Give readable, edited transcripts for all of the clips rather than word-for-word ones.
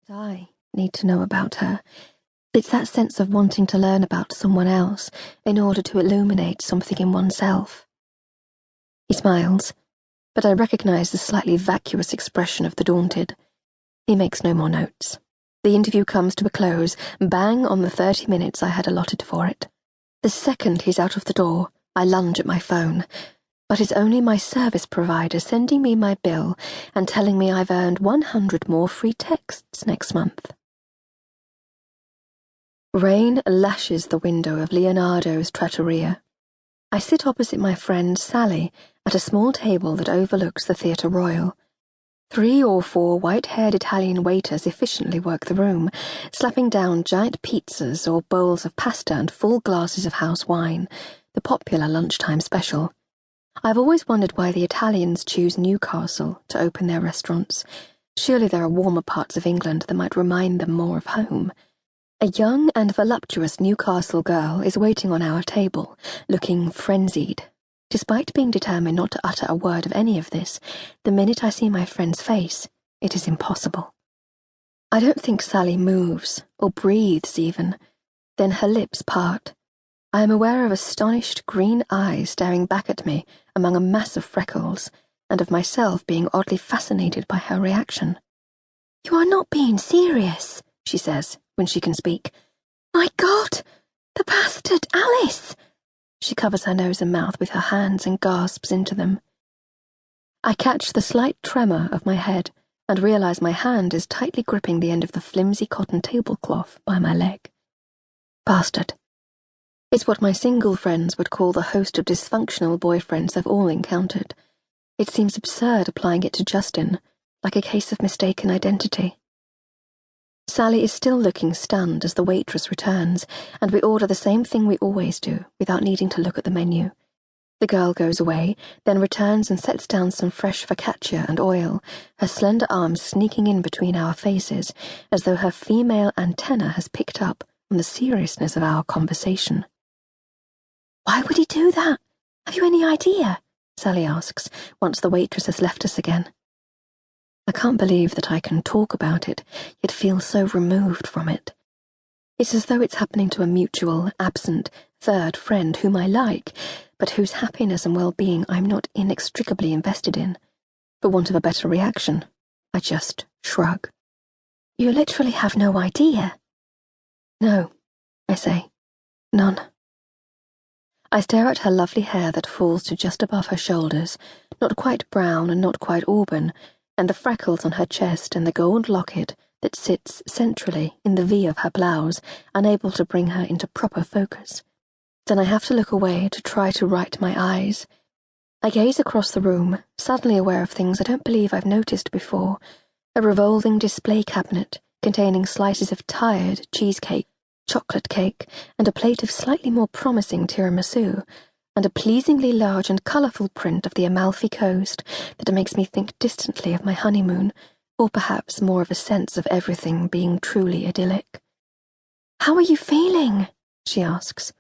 I need to know about her. It's that sense of wanting to learn about someone else in order to illuminate something in oneself. He smiles, but I recognize the slightly vacuous expression of the daunted. He makes no more notes. The interview comes to a close, bang on the 30 minutes I had allotted for it. The second he's out of the door, I lunge at my phone, but it's only my service provider sending me my bill and telling me I've earned 100 more free texts next month. Rain lashes the window of Leonardo's trattoria. I sit opposite my friend Sally at a small table that overlooks the Theatre Royal. 3 or 4 white-haired Italian waiters efficiently work the room, slapping down giant pizzas or bowls of pasta and full glasses of house wine, the popular lunchtime special. I've always wondered why the Italians choose Newcastle to open their restaurants. Surely there are warmer parts of England that might remind them more of home. A young and voluptuous Newcastle girl is waiting on our table, looking frenzied. Despite being determined not to utter a word of any of this, the minute I see my friend's face, it is impossible. I don't think Sally moves, or breathes even. Then her lips part. I am aware of astonished green eyes staring back at me among a mass of freckles, and of myself being oddly fascinated by her reaction. "You are not being serious," she says, when she can speak. "My God! The bastard, Alice!" She covers her nose and mouth with her hands and gasps into them. I catch the slight tremor of my head and realize my hand is tightly gripping the end of the flimsy cotton tablecloth by my leg. Bastard. It's what my single friends would call the host of dysfunctional boyfriends I've all encountered. It seems absurd applying it to Justin, like a case of mistaken identity. Sally is still looking stunned as the waitress returns, and we order the same thing we always do, without needing to look at the menu. The girl goes away, then returns and sets down some fresh focaccia and oil, her slender arms sneaking in between our faces, as though her female antenna has picked up on the seriousness of our conversation. "Why would he do that? Have you any idea?" Sally asks, once the waitress has left us again. I can't believe that I can talk about it, yet feel so removed from it. It's as though it's happening to a mutual, absent, third friend whom I like, but whose happiness and well-being I'm not inextricably invested in. For want of a better reaction, I just shrug. "You literally have no idea." "No," I say. "None." I stare at her lovely hair that falls to just above her shoulders, not quite brown and not quite auburn, and the freckles on her chest and the gold locket that sits centrally in the V of her blouse, unable to bring her into proper focus. Then I have to look away to try to right my eyes. I gaze across the room, suddenly aware of things I don't believe I've noticed before. A revolving display cabinet containing slices of tired cheesecake, chocolate cake, and a plate of slightly more promising tiramisu, and a pleasingly large and colourful print of the Amalfi Coast that makes me think distantly of my honeymoon, or perhaps more of a sense of everything being truly idyllic. "How are you feeling?" she asks.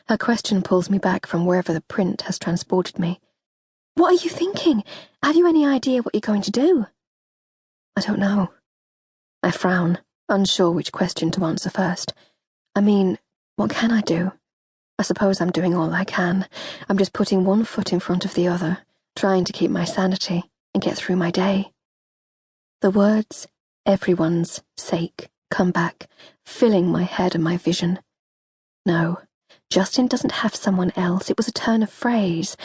Her question pulls me back from wherever the print has transported me. "What are you thinking? Have you any idea what you're going to do?" "I don't know." I frown, unsure which question to answer first. I mean, what can I do? I suppose I'm doing all I can. I'm just putting one foot in front of the other, trying to keep my sanity and get through my day. The words, everyone's sake, come back, filling my head and my vision. No, Justin doesn't have someone else. It was a turn of phrase.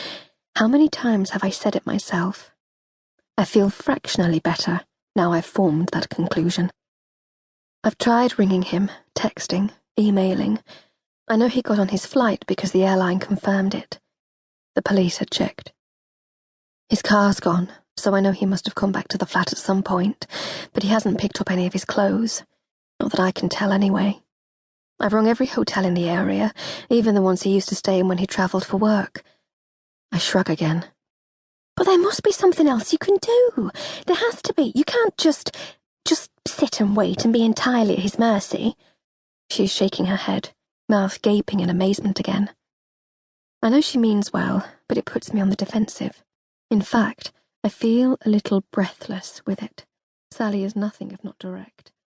How many times have I said it myself? I feel fractionally better now I've formed that conclusion. I've tried ringing him, texting, emailing. I know he got on his flight because the airline confirmed it. The police had checked. His car's gone, so I know he must have come back to the flat at some point, but he hasn't picked up any of his clothes. Not that I can tell anyway. I've rung every hotel in the area, even the ones he used to stay in when he travelled for work. I shrug again. "But there must be something else you can do. There has to be. You can't just sit and wait and be entirely at his mercy." She's shaking her head, mouth gaping in amazement again. I know she means well, but it puts me on the defensive. In fact, I feel a little breathless with it. Sally is nothing if not direct.